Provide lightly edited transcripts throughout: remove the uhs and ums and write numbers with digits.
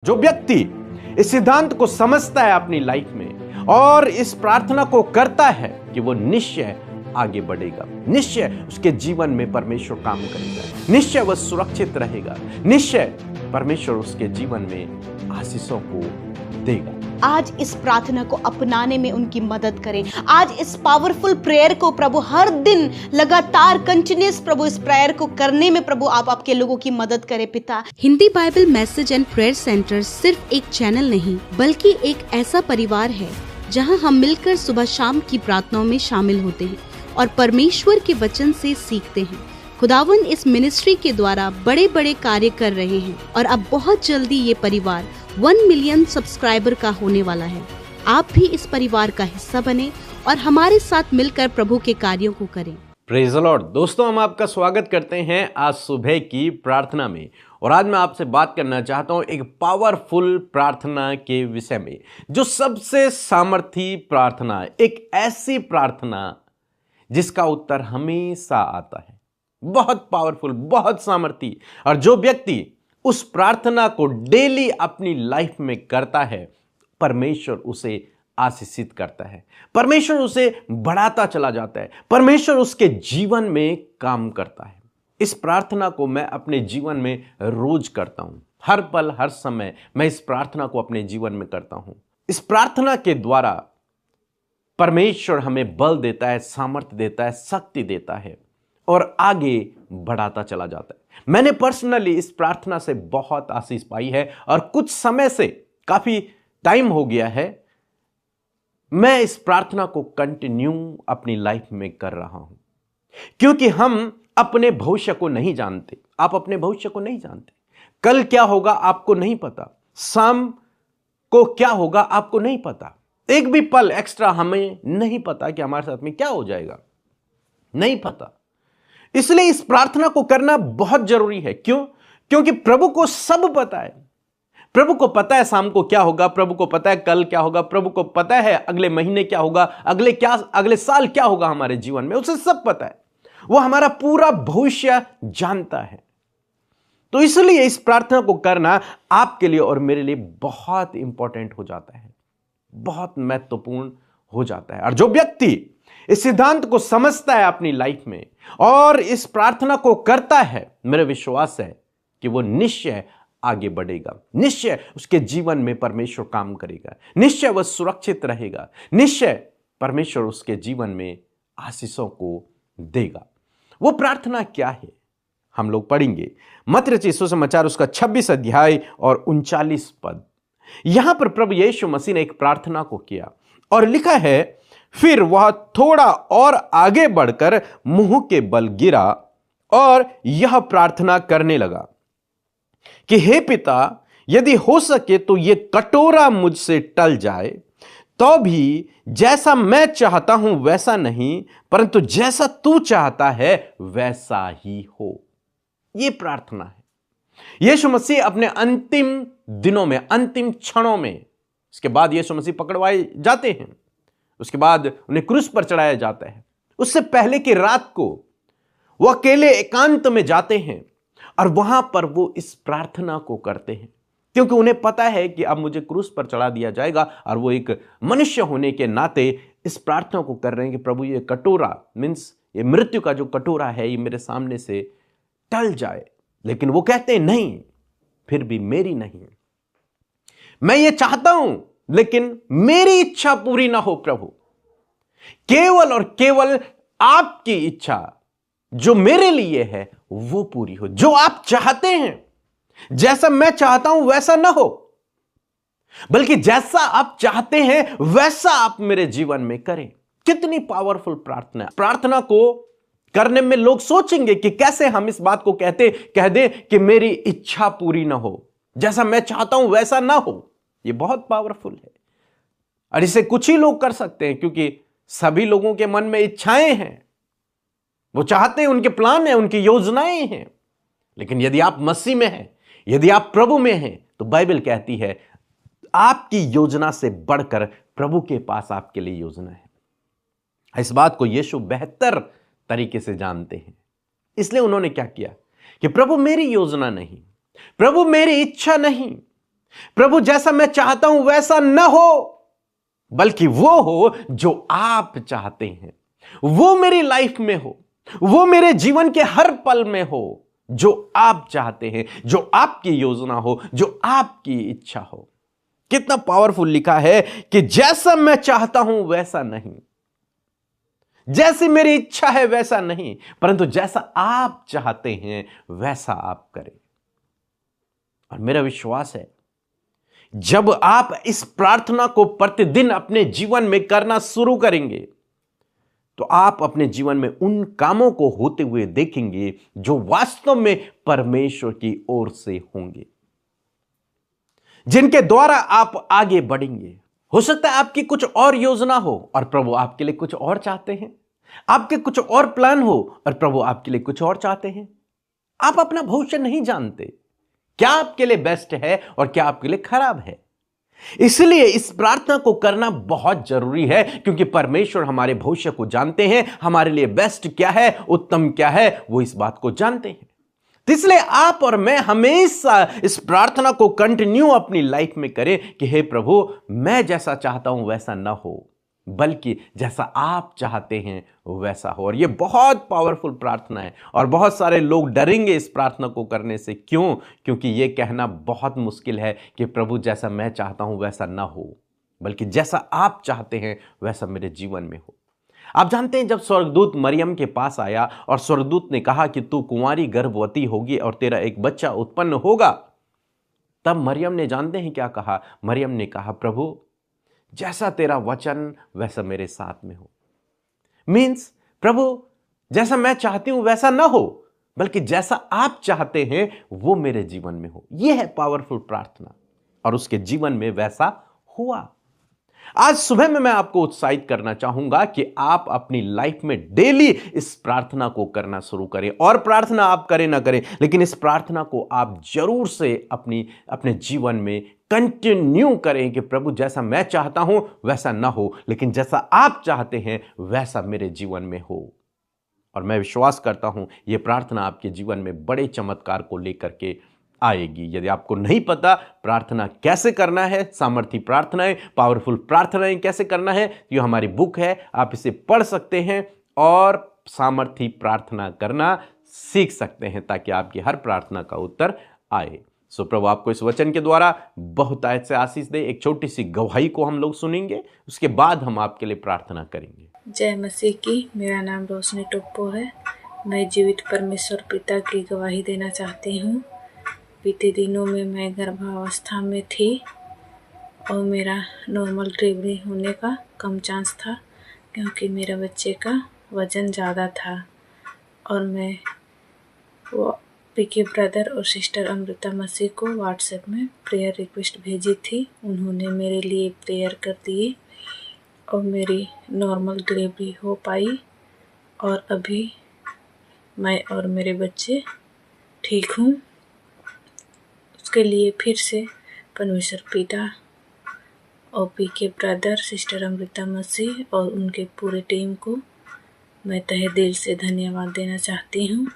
जो व्यक्ति इस सिद्धांत को समझता है अपनी लाइफ में और इस प्रार्थना को करता है कि वो निश्चय आगे बढ़ेगा, निश्चय उसके जीवन में परमेश्वर काम करेगा, निश्चय वह सुरक्षित रहेगा, निश्चय परमेश्वर उसके जीवन में आशीषों को देगा। आज इस प्रार्थना को अपनाने में उनकी मदद करें। आज इस पावरफुल प्रेयर को प्रभु हर दिन लगातार कंटिन्यूस प्रभु इस प्रेयर को करने में प्रभु आप आपके लोगों की मदद करें पिता। Hindi Bible message and prayer centre सिर्फ एक चैनल नहीं बल्कि एक ऐसा परिवार है जहां हम मिलकर सुबह शाम की प्रार्थनाओं में शामिल होते हैं और परमेश्वर के वचन से सीखते हैं। खुदावन इस मिनिस्ट्री के द्वारा बड़े बड़े कार्य कर रहे हैं और अब बहुत जल्दी ये परिवार 1 मिलियन सब्सक्राइबर का होने वाला है। आप भी इस परिवार का हिस्सा बने और हमारे साथ मिलकर प्रभु के कार्यों को करें। Praise the Lord. दोस्तों, हम आपका स्वागत करते हैं आज सुबह की प्रार्थना में और आज मैं आपसे बात करना चाहता हूं एक पावरफुल प्रार्थना के विषय में, जो सबसे सामर्थी प्रार्थना, एक ऐसी प्रार्थना जिसका उत्तर हमेशा आता है, बहुत पावरफुल, बहुत सामर्थी। और जो व्यक्ति उस प्रार्थना को डेली अपनी लाइफ में करता है, परमेश्वर उसे आशीषित करता है, परमेश्वर उसे बढ़ाता चला जाता है, परमेश्वर उसके जीवन में काम करता है। इस प्रार्थना को मैं अपने जीवन में रोज करता हूं, हर पल हर समय मैं इस प्रार्थना को अपने जीवन में करता हूं। इस प्रार्थना के द्वारा परमेश्वर हमें बल देता है, सामर्थ्य देता है, शक्ति देता है और आगे बढ़ाता चला जाता है। मैंने पर्सनली इस प्रार्थना से बहुत आशीष पाई है और कुछ समय से, काफी टाइम हो गया है, मैं इस प्रार्थना को कंटिन्यू अपनी लाइफ में कर रहा हूं, क्योंकि हम अपने भविष्य को नहीं जानते। आप अपने भविष्य को नहीं जानते। कल क्या होगा आपको नहीं पता, शाम को क्या होगा आपको नहीं पता, एक भी पल एक्स्ट्रा हमें नहीं पता कि हमारे साथ में क्या हो जाएगा, नहीं पता। इसलिए इस प्रार्थना को करना बहुत जरूरी है। क्यों? क्योंकि प्रभु को सब पता है। प्रभु को पता है शाम को क्या होगा, प्रभु को पता है कल क्या होगा, प्रभु को पता है अगले महीने क्या होगा, अगले साल क्या होगा हमारे जीवन में, उसे सब पता है। वो हमारा पूरा भविष्य जानता है। तो इसलिए इस प्रार्थना को करना आपके लिए और मेरे लिए बहुत इंपॉर्टेंट हो जाता है, बहुत महत्वपूर्ण हो जाता है। और जो व्यक्ति इस सिद्धांत को समझता है अपनी लाइफ में और इस प्रार्थना को करता है, मेरा विश्वास है कि वो निश्चय आगे बढ़ेगा, निश्चय उसके जीवन में परमेश्वर काम करेगा, निश्चय वह सुरक्षित रहेगा, निश्चय परमेश्वर उसके जीवन में आशीषों को देगा। वो प्रार्थना क्या है हम लोग पढ़ेंगे। मत्ती रचित सुसमाचार उसका 26 अध्याय और 39 पद। यहां पर प्रभु यीशु मसीह ने एक प्रार्थना को किया और लिखा है, फिर वह थोड़ा और आगे बढ़कर मुंह के बल गिरा और यह प्रार्थना करने लगा कि हे पिता, यदि हो सके तो यह कटोरा मुझसे टल जाए, तो भी जैसा मैं चाहता हूं वैसा नहीं, परंतु जैसा तू चाहता है वैसा ही हो। यह प्रार्थना है। यीशु मसीह अपने अंतिम दिनों में, अंतिम क्षणों में, इसके बाद यीशु मसीह पकड़वाए जाते हैं, उसके बाद उन्हें क्रूस पर चढ़ाया जाता है। उससे पहले की रात को वो अकेले एकांत में जाते हैं और वहां पर वो इस प्रार्थना को करते हैं, क्योंकि उन्हें पता है कि अब मुझे क्रूस पर चढ़ा दिया जाएगा। और वो एक मनुष्य होने के नाते इस प्रार्थना को कर रहे हैं कि प्रभु ये कटोरा, मीन्स ये मृत्यु का जो कटोरा है, ये मेरे सामने से टल जाए। लेकिन वो कहते हैं नहीं, फिर भी मेरी नहीं, मैं ये चाहता हूं लेकिन मेरी इच्छा पूरी ना हो प्रभु, केवल और केवल आपकी इच्छा जो मेरे लिए है वो पूरी हो। जो आप चाहते हैं, जैसा मैं चाहता हूं वैसा ना हो, बल्कि जैसा आप चाहते हैं वैसा आप मेरे जीवन में करें। कितनी पावरफुल प्रार्थना है। प्रार्थना को करने में लोग सोचेंगे कि कैसे हम इस बात को कह दें कि मेरी इच्छा पूरी ना हो, जैसा मैं चाहता हूं वैसा ना हो। ये बहुत पावरफुल है और इसे कुछ ही लोग कर सकते हैं, क्योंकि सभी लोगों के मन में इच्छाएं हैं, वो चाहते हैं, उनके प्लान हैं, उनकी योजनाएं हैं। लेकिन यदि आप मसीह में हैं, यदि आप प्रभु में हैं, तो बाइबल कहती है आपकी योजना से बढ़कर प्रभु के पास आपके लिए योजना है। इस बात को यीशु बेहतर तरीके से जानते हैं। इसलिए उन्होंने क्या किया कि प्रभु मेरी योजना नहीं, प्रभु मेरी इच्छा नहीं, प्रभु जैसा मैं चाहता हूं वैसा न हो, बल्कि वो हो जो आप चाहते हैं, वो मेरी लाइफ में हो, वो मेरे जीवन के हर पल में हो, जो आप चाहते हैं, जो आपकी योजना हो, जो आपकी इच्छा हो। कितना पावरफुल लिखा है कि जैसा मैं चाहता हूं वैसा नहीं, जैसी मेरी इच्छा है वैसा नहीं, परंतु जैसा आप चाहते हैं वैसा आप करें। और मेरा विश्वास है जब आप इस प्रार्थना को प्रतिदिन अपने जीवन में करना शुरू करेंगे तो आप अपने जीवन में उन कामों को होते हुए देखेंगे जो वास्तव में परमेश्वर की ओर से होंगे, जिनके द्वारा आप आगे बढ़ेंगे। हो सकता है आपकी कुछ और योजना हो और प्रभु आपके लिए कुछ और चाहते हैं, आपके कुछ और प्लान हो और प्रभु आपके लिए कुछ और चाहते हैं। आप अपना भविष्य नहीं जानते, क्या आपके लिए बेस्ट है और क्या आपके लिए खराब है। इसलिए इस प्रार्थना को करना बहुत जरूरी है, क्योंकि परमेश्वर हमारे भविष्य को जानते हैं, हमारे लिए बेस्ट क्या है, उत्तम क्या है, वो इस बात को जानते हैं। तो इसलिए आप और मैं हमेशा इस प्रार्थना को कंटिन्यू अपनी लाइफ में करें कि हे प्रभु, मैं जैसा चाहता हूं वैसा ना हो, बल्कि जैसा आप चाहते हैं वैसा हो। और ये बहुत पावरफुल प्रार्थना है और बहुत सारे लोग डरेंगे इस प्रार्थना को करने से। क्यों? क्योंकि ये कहना बहुत मुश्किल है कि प्रभु जैसा मैं चाहता हूं वैसा ना हो, बल्कि जैसा आप चाहते हैं वैसा मेरे जीवन में हो। आप जानते हैं जब स्वर्गदूत मरियम के पास आया और स्वर्गदूत ने कहा कि तू कुंवारी गर्भवती होगी और तेरा एक बच्चा उत्पन्न होगा, तब मरियम ने जानते हैं क्या कहा? मरियम ने कहा, प्रभु जैसा तेरा वचन वैसा मेरे साथ में हो। मीन्स प्रभु जैसा मैं चाहती हूं वैसा ना हो, बल्कि जैसा आप चाहते हैं वो मेरे जीवन में हो। यह है पावरफुल प्रार्थना, और उसके जीवन में वैसा हुआ। आज सुबह में मैं आपको उत्साहित करना चाहूंगा कि आप अपनी लाइफ में डेली इस प्रार्थना को करना शुरू करें। और प्रार्थना आप करें ना करें, लेकिन इस प्रार्थना को आप जरूर से अपने जीवन में कंटिन्यू करें कि प्रभु जैसा मैं चाहता हूं वैसा ना हो, लेकिन जैसा आप चाहते हैं वैसा मेरे जीवन में हो। और मैं विश्वास करता हूं ये प्रार्थना आपके जीवन में बड़े चमत्कार को लेकर के आएगी। यदि आपको नहीं पता प्रार्थना कैसे करना है, सामर्थी प्रार्थनाएं, पावरफुल प्रार्थनाएं कैसे करना है, तो ये हमारी बुक है, आप इसे पढ़ सकते हैं और सामर्थी प्रार्थना करना सीख सकते हैं, ताकि आपकी हर प्रार्थना का उत्तर आए। सो प्रभु आपको इस वचन के द्वारा बहुतायत से आशीष दे। एक छोटी सी गवाही को हम लोग सुनेंगे, उसके बाद हम आपके लिए प्रार्थना करेंगे। जय मसीह की। मेरा नाम रोशनी टोप्पो है। मैं जीवित परमेश्वर पिता की गवाही देना चाहती हूँ। बीते दिनों में मैं गर्भावस्था में थी और मेरा नॉर्मल डिलीवरी होने का कम चांस था, क्योंकि मेरे बच्चे का वज़न ज़्यादा था। और मैं वो पीके ब्रदर और सिस्टर अमृता मसीह को व्हाट्सएप में प्रेयर रिक्वेस्ट भेजी थी। उन्होंने मेरे लिए प्रेयर कर दिए और मेरी नॉर्मल डिलीवरी हो पाई। और अभी मैं और मेरे बच्चे ठीक हूँ। उसके लिए फिर से परमेश्वर पिता और पीके ब्रदर, सिस्टर अमृता मसीह और उनके पूरे टीम को मैं तहे दिल से धन्यवाद देना चाहती हूँ।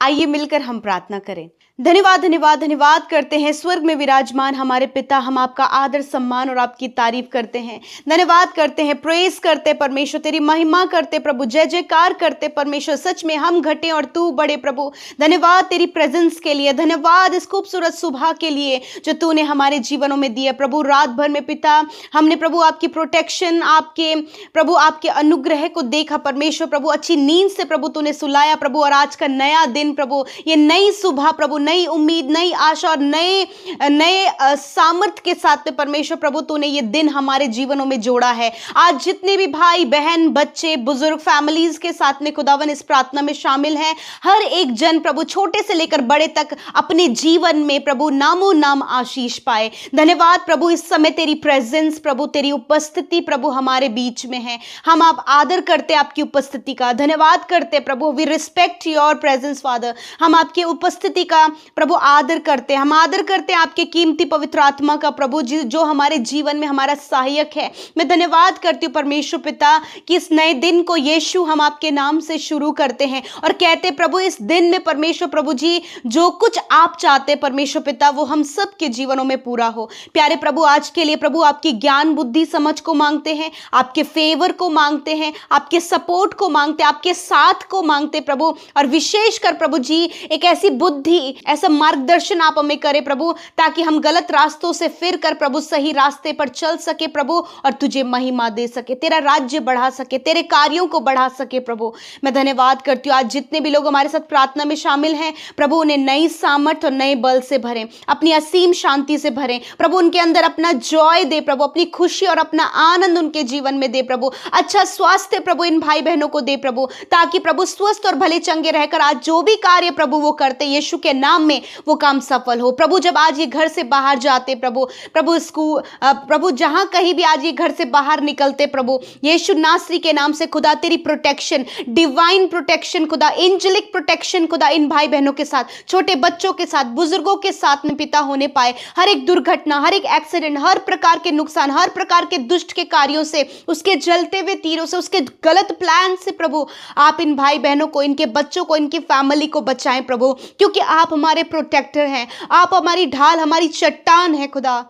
आइए मिलकर हम प्रार्थना करें। धन्यवाद धन्यवाद धन्यवाद करते हैं स्वर्ग में विराजमान हमारे पिता, हम आपका आदर सम्मान और आपकी तारीफ करते हैं, धन्यवाद करते हैं, प्रेज करते परमेश्वर, तेरी महिमा करते प्रभु, जय जयकार करते परमेश्वर। सच में हम घटे और तू बड़े प्रभु। धन्यवाद तेरी प्रेजेंस के लिए, धन्यवाद इस खूबसूरत सुबह के लिए जो तूने हमारे जीवनों में दिया प्रभु। रात भर में पिता हमने प्रभु आपकी प्रोटेक्शन, आपके प्रभु आपके अनुग्रह को देखा परमेश्वर प्रभु। अच्छी नींद से प्रभु तूने सुलाया प्रभु, और आज का नया दिन प्रभु, ये नई सुबह प्रभु, नई उम्मीद, नई आशा और नए सामर्थ के साथ में परमेश्वर प्रभु तूने ये दिन हमारे जीवनों में जोड़ा है। आज जितने भी भाई बहन, बच्चे, बुजुर्ग, फैमिलीज के साथ में खुदावन इस प्रार्थना में शामिल हैं, हर एक जन प्रभु छोटे से लेकर बड़े तक अपने जीवन में प्रभु नामो नाम आशीष पाए। धन्यवाद प्रभु, इस समय तेरी प्रेजेंस प्रभु, तेरी उपस्थिति प्रभु हमारे बीच में है। हम आप आदर करते आपकी उपस्थिति का, धन्यवाद करते प्रभु। We respect your presence father. हम आपकी उपस्थिति का प्रभु आदर करते हैं, हम आदर करते हैं आपके कीमती पवित्र आत्मा का प्रभु जो हमारे जीवन में हमारा सहायक है। मैं धन्यवाद करती हूँ परमेश्वर पिता कि इस नए दिन को यीशु हम आपके नाम से शुरू करते हैं और कहते प्रभु इस दिन में परमेश्वर प्रभु जी जो कुछ आप चाहते परमेश्वर पिता वो हम सब के जीवनों में पूरा हो। प्यारे प्रभु आज के लिए प्रभु आपकी ज्ञान बुद्धि समझ को मांगते हैं, आपके फेवर को मांगते हैं, आपके सपोर्ट को मांगते हैं, आपके साथ को मांगते प्रभु, और विशेषकर प्रभु जी एक ऐसी बुद्धि ऐसा मार्गदर्शन आप हमें करें प्रभु ताकि हम गलत रास्तों से फिर कर प्रभु सही रास्ते पर चल सके प्रभु और तुझे महिमा दे सके, तेरा राज्य बढ़ा सके, तेरे कार्यों को बढ़ा सके प्रभु। मैं धन्यवाद करती हूँ आज जितने भी लोग हमारे साथ प्रार्थना में शामिल हैं प्रभु उन्हें नई सामर्थ और नए बल से भरें, अपनी असीम शांति से भरें प्रभु, उनके अंदर अपना जॉय दे प्रभु, अपनी खुशी और अपना आनंद उनके जीवन में दे प्रभु, अच्छा स्वास्थ्य प्रभु इन भाई बहनों को दे प्रभु ताकि प्रभु स्वस्थ और भले चंगे रहकर आज जो भी कार्य प्रभु वो करते यीशु के नाम में वो काम सफल हो प्रभु। जब आज ये घर से बाहर जाते प्रभु स्कूल प्रभु जहां कहीं भी आज ये घर से बाहर निकलते प्रभु यीशु नासरी के नाम से खुदा तेरी प्रोटेक्शन, डिवाइन प्रोटेक्शन खुदा, एंजेलिक प्रोटेक्शन खुदा इन भाई बहनों के साथ, छोटे बच्चों के साथ, बुजुर्गों के साथ में पिता होने पाए। हर एक दुर्घटना, हर एक एक्सीडेंट, हर प्रकार के नुकसान, हर प्रकार के दुष्ट के कार्यों से, उसके जलते हुए तीरों से, उसके गलत प्लान से प्रभु आप इन भाई बहनों को, इनके बच्चों को, इनकी फैमिली को बचाएं प्रभु, क्योंकि आप हमारे प्रोटेक्टर हैं, आप हमारी ढाल, हमारी चट्टान है खुदा।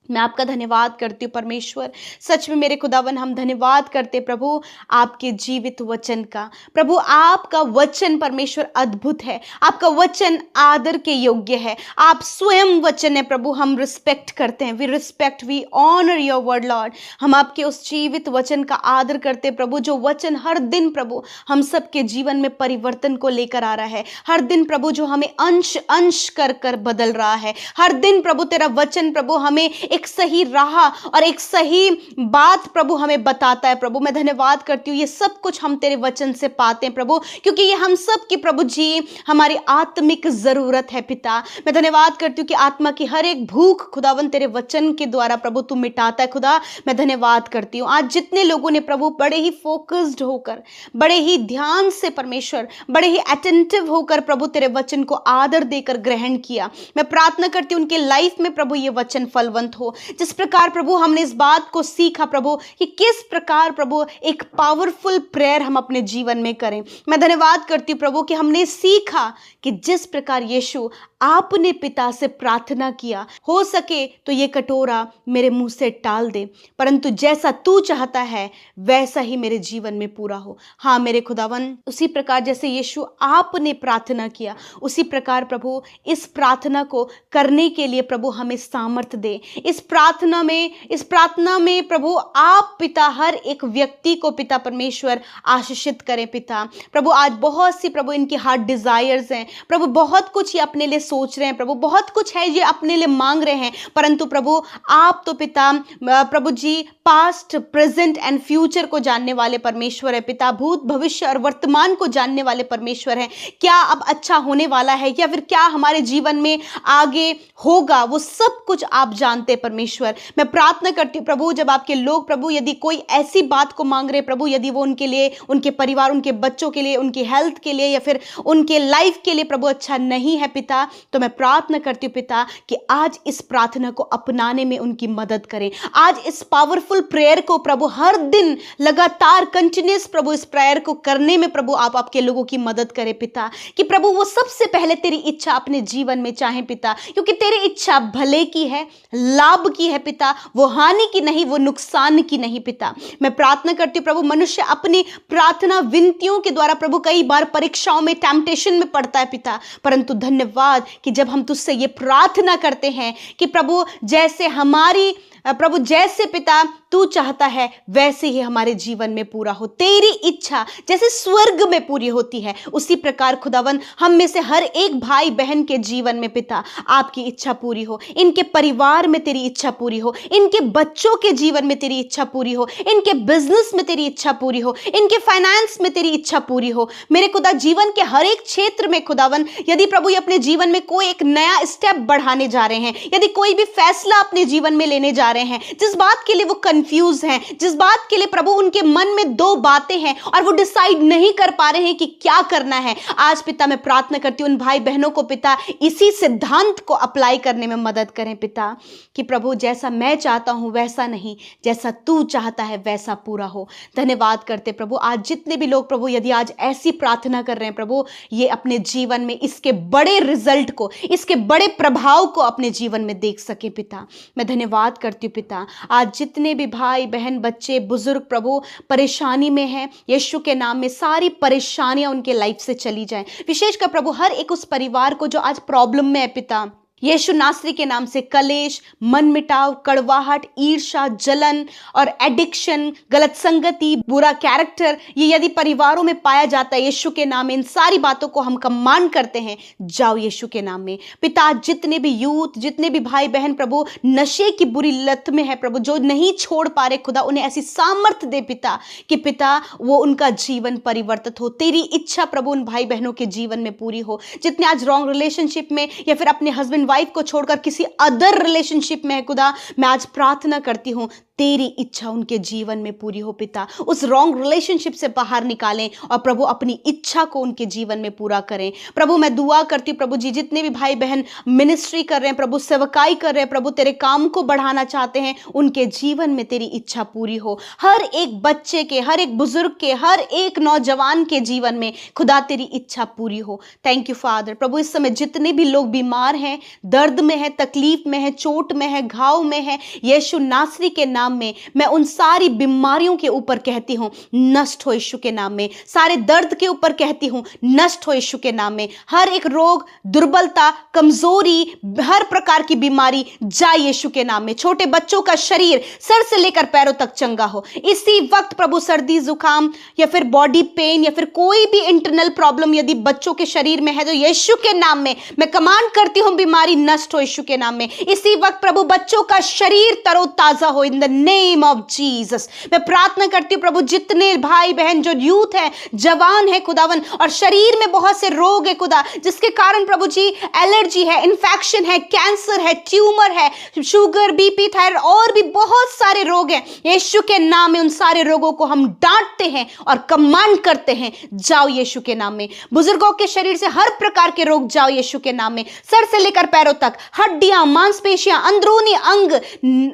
मैं आपका धन्यवाद करती हूँ परमेश्वर, सच में मेरे खुदावन हम धन्यवाद करते प्रभु आपके जीवित वचन का। प्रभु आपका वचन परमेश्वर अद्भुत है, आपका वचन आदर के योग्य है, आप स्वयं वचन है प्रभु, हम रिस्पेक्ट करते हैं, we respect, we honour your word lord. हम आपके उस जीवित वचन का आदर करते प्रभु जो वचन हर दिन प्रभु हम सबके जीवन में परिवर्तन को लेकर आ रहा है, हर दिन प्रभु जो हमें अंश अंश कर कर बदल रहा है, हर दिन प्रभु तेरा वचन प्रभु हमें एक सही राह और एक सही बात प्रभु हमें बताता है प्रभु। मैं धन्यवाद करती हूँ ये सब कुछ हम तेरे वचन से पाते हैं प्रभु, क्योंकि ये हम सब की प्रभु जी हमारी आत्मिक जरूरत है पिता। मैं धन्यवाद करती हूँ कि आत्मा की हर एक भूख खुदावन तेरे वचन के द्वारा प्रभु तू मिटाता है खुदा। मैं धन्यवाद करती हूँ आज जितने लोगों ने प्रभु बड़े ही फोकस्ड होकर, बड़े ही ध्यान से परमेश्वर, बड़े ही अटेंटिव होकर प्रभु तेरे वचन को आदर देकर ग्रहण किया, मैं प्रार्थना करती हूँ उनके लाइफ में प्रभु ये वचन फलवंत हो। जिस प्रकार प्रभु हमने इस बात को सीखा प्रभु कि किस प्रकार प्रभु एक पावरफुल प्रेयर हम अपने जीवन में करें, मैं धन्यवाद करती हूँ प्रभु कि हमने सीखा कि जिस प्रकार यीशु आपने पिता से प्रार्थना किया, हो सके तो ये कटोरा मेरे मुंह से टाल दे, परंतु जैसा तू चाहता है वैसा ही मेरे जीवन में पूरा हो। हाँ मेरे खुदावन, उसी प्रकार जैसे यीशु आपने प्रार्थना किया उसी प्रकार प्रभु इस प्रार्थना को करने के लिए प्रभु हमें सामर्थ दे। इस प्रार्थना में प्रभु आप पिता हर एक व्यक्ति को पिता परमेश्वर आशीषित करें पिता। प्रभु आज बहुत सी प्रभु इनकी हार्ट डिजायर्स हैं प्रभु, बहुत कुछ ये अपने लिए सोच रहे हैं प्रभु, बहुत कुछ है ये अपने लिए मांग रहे हैं, परंतु प्रभु आप तो पिता प्रभु जी पास्ट, प्रेजेंट एंड फ्यूचर को जानने वाले परमेश्वर है पिता, भूत भविष्य और वर्तमान को जानने वाले परमेश्वर हैं। क्या अब अच्छा होने वाला है या फिर क्या हमारे जीवन में आगे होगा, वो सब कुछ आप जानते परमेश्वर। मैं प्रार्थना करती हूँ प्रभु जब आपके लोग प्रभु यदि कोई ऐसी बात को मांग रहे प्रभु, यदि वो उनके लिए, उनके परिवार, उनके बच्चों के लिए, उनकी हेल्थ के लिए या फिर उनके लाइफ के लिए प्रभु अच्छा नहीं है पिता, तो मैं प्रार्थना करती हूँ पिता कि आज इस प्रार्थना को अपनाने में उनकी मदद करें। आज इस पावरफुल प्रेयर को प्रभु हर दिन लगातार कंटिन्यूस प्रभु इस प्रेयर को करने में प्रभु आप आपके लोगों की मदद करें पिता, कि प्रभु वो सबसे पहले तेरी इच्छा अपने जीवन में चाहें पिता, क्योंकि तेरी इच्छा भले की है, लाभ की है पिता, वो हानि की नहीं, वो नुकसान की नहीं पिता। मैं प्रार्थना करती हूँ प्रभु मनुष्य अपनी प्रार्थना विनतियों के द्वारा प्रभु कई बार परीक्षाओं में, टेम्पटेशन में पड़ता है पिता, परंतु धन्यवाद कि जब हम तुझसे ये प्रार्थना करते हैं कि प्रभु जैसे हमारी प्रभु जैसे पिता तू चाहता है वैसे ही हमारे जीवन में पूरा हो, तेरी इच्छा जैसे स्वर्ग में पूरी होती है उसी प्रकार खुदावन हम में से हर एक भाई बहन के जीवन में पिता आपकी इच्छा पूरी हो, इनके परिवार में तेरी इच्छा पूरी हो, इनके बच्चों के जीवन में तेरी इच्छा पूरी हो, इनके बिजनेस में तेरी इच्छा पूरी हो, इनके फाइनेंस में तेरी इच्छा पूरी हो। मेरे खुदा जीवन के हर एक क्षेत्र में खुदावन यदि प्रभु ये अपने जीवन में कोई एक नया स्टेप बढ़ाने जा रहे हैं, यदि कोई भी फैसला अपने जीवन में लेने जा रहे हैं, जिस बात के लिए वो कंफ्यूज हैं, जिस बात के लिए प्रभु उनके मन में दो बातें हैं और वो डिसाइड नहीं कर पा रहे हैं कि क्या करना है, आज पिता मैं प्रार्थना करती हूँ उन भाई बहनों को पिता इसी सिद्धांत को अप्लाई करने में मदद करें पिता, कि प्रभु जैसा मैं चाहता हूं वैसा नहीं, जैसा तू चाहता है वैसा पूरा हो। धन्यवाद करते प्रभु, आज जितने भी लोग प्रभु यदि आज ऐसी प्रार्थना कर रहे हैं प्रभु, ये अपने जीवन में इसके बड़े रिजल्ट को, इसके बड़े प्रभाव को अपने जीवन में देख सके पिता। मैं धन्यवाद करती हूँ पिता, आज जितने भी भाई बहन बच्चे बुजुर्ग प्रभु परेशानी में हैं, यीशु के नाम में सारी परेशानियां उनके लाइफ से चली जाएं। विशेषकर प्रभु हर एक उस परिवार को जो आज प्रॉब्लम में है पिता, यीशु नासरी के नाम से कलेश, मन मिटाव, कड़वाहट, ईर्ष्या, जलन और एडिक्शन, गलत संगति, बुरा कैरेक्टर, ये यदि परिवारों में पाया जाता है यीशु के नाम में, इन सारी बातों को हम कमांड करते हैं, जाओ यीशु के नाम में। पिता जितने भी यूथ, जितने भी भाई बहन प्रभु नशे की बुरी लत में है प्रभु, जो नहीं छोड़ पा रहे खुदा, उन्हें ऐसी सामर्थ्य दे पिता कि पिता वो उनका जीवन परिवर्तित हो। तेरी इच्छा प्रभु उन भाई बहनों के जीवन में पूरी हो, जितने आज रॉन्ग रिलेशनशिप में या फिर अपने हस्बैंड वाइफ को छोड़कर किसी अदर रिलेशनशिप में है खुदा, मैं आज प्रार्थना करती हूं तेरी इच्छा उनके जीवन में पूरी हो पिता। उस रॉन्ग रिलेशनशिप से बाहर निकालें और प्रभु अपनी इच्छा को उनके जीवन में पूरा करें। प्रभु मैं दुआ करती हूँ प्रभु जी, जितने भी भाई बहन मिनिस्ट्री कर रहे हैं प्रभु, सेवकाई कर रहे हैं प्रभु, तेरे काम को बढ़ाना चाहते हैं, उनके जीवन में तेरी इच्छा पूरी हो। हर एक बच्चे के, हर एक बुजुर्ग के, हर एक नौजवान के जीवन में खुदा तेरी इच्छा पूरी हो। Thank you father. प्रभु इस समय जितने भी लोग बीमार हैं, दर्द में है, तकलीफ में है, चोट में है, घाव में है, यीशु नासरी के नाम में मैं उन सारी बीमारियों के ऊपर कहती हूं नष्ट हो यीशु के नाम में। सारे दर्द के ऊपर कहती हूं नष्ट हो यीशु के नाम में। हर एक रोग, दुर्बलता, कमजोरी, हर प्रकार की बीमारी जाए यीशु के नाम में। छोटे बच्चों का शरीर सर से लेकर पैरों तक चंगा हो इसी वक्त प्रभु। सर्दी जुकाम या फिर बॉडी पेन या फिर कोई भी इंटरनल प्रॉब्लम यदि बच्चों के शरीर में है तो यीशु के नाम में मैं कमांड करती हूं बीमारी नष्ट हो यीशु के नाम में। इसी वक्त प्रभु बच्चों का शरीर तरोताजा हो in the name of Jesus. मैं प्रार्थना करती हूं प्रभु, जितने भाई बहन जो यूथ है, जवान है खुदावन, और शरीर में बहुत से रोग है खुदा, जिसके कारण प्रभु जी एलर्जी है, इन्फेक्शन है, कैंसर है, ट्यूमर है, शुगर, बीपी, थायराइड और भी बहुत सारे रोग हैं, यीशु के नाम में उन सारे रोगों को हम डांटते हैं और कमांड करते हैं जाओ यीशु के नाम में। बुजुर्गों के शरीर से हर प्रकार के रोग जाओ यीशु के नाम में, सर से लेकर पैरों तक, हड्डियां, मांसपेशियां, अंदरूनी अंग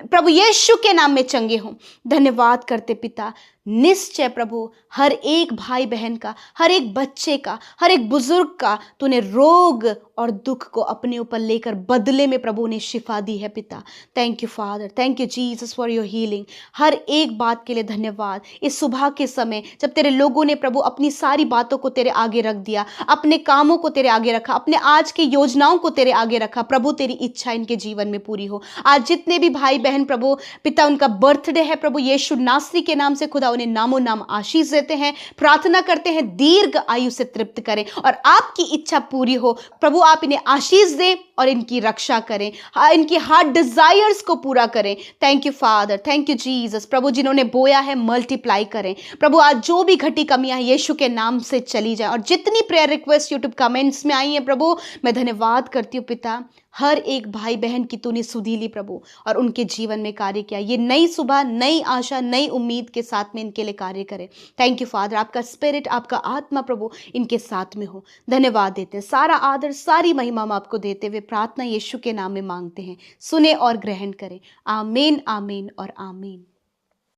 प्रभु यीशु के नाम में चंगे हों। धन्यवाद करते पिता, निश्चय प्रभु हर एक भाई बहन का, हर एक बच्चे का, हर एक बुजुर्ग का तूने रोग और दुख को अपने ऊपर लेकर बदले में प्रभु ने शिफा दी है पिता। Thank you father, thank you Jesus for your healing. हर एक बात के लिए धन्यवाद। इस सुबह के समय जब तेरे लोगों ने प्रभु अपनी सारी बातों को तेरे आगे रख दिया, अपने कामों को तेरे आगे रखा, अपने आज की योजनाओं को तेरे आगे रखा, प्रभु तेरी इच्छा इनके जीवन में पूरी हो। आज जितने भी भाई बहन प्रभु पिता उनका बर्थडे है प्रभु, यीशु नासरी के नाम से खुदा उन्हें नामों नाम आशीष देते हैं, प्रार्थना करते हैं दीर्घ आयु से तृप्त करें और आपकी इच्छा पूरी हो प्रभु। आप इन्हें आशीष दें और इनकी रक्षा करें, इनकी हार्ट डिजायर्स को पूरा करें। Thank you father, thank you Jesus. प्रभु जिन्होंने बोया है मल्टीप्लाई करें प्रभु। आज जो भी घटी कमियां हैं यीशु के नाम से चली जाए, और जितनी प्रेयर रिक्वेस्ट यूट्यूब कमेंट्स में आई हैं प्रभु, मैं धन्यवाद करती हूँ पिता। हर एक भाई बहन की तूने सुधी ली प्रभु और उनके जीवन में कार्य किया। ये नई सुबह, नई आशा, नई उम्मीद के साथ में इनके लिए कार्य करे। थैंक यू फादर, आपका स्पिरिट, आपका आत्मा प्रभु इनके साथ में हो। धन्यवाद देते हैं, सारा आदर, सारी महिमा हम आपको देते हुए प्रार्थना यीशु के नाम में मांगते हैं। सुने और ग्रहण करें। आमीन, आमीन और आमीन।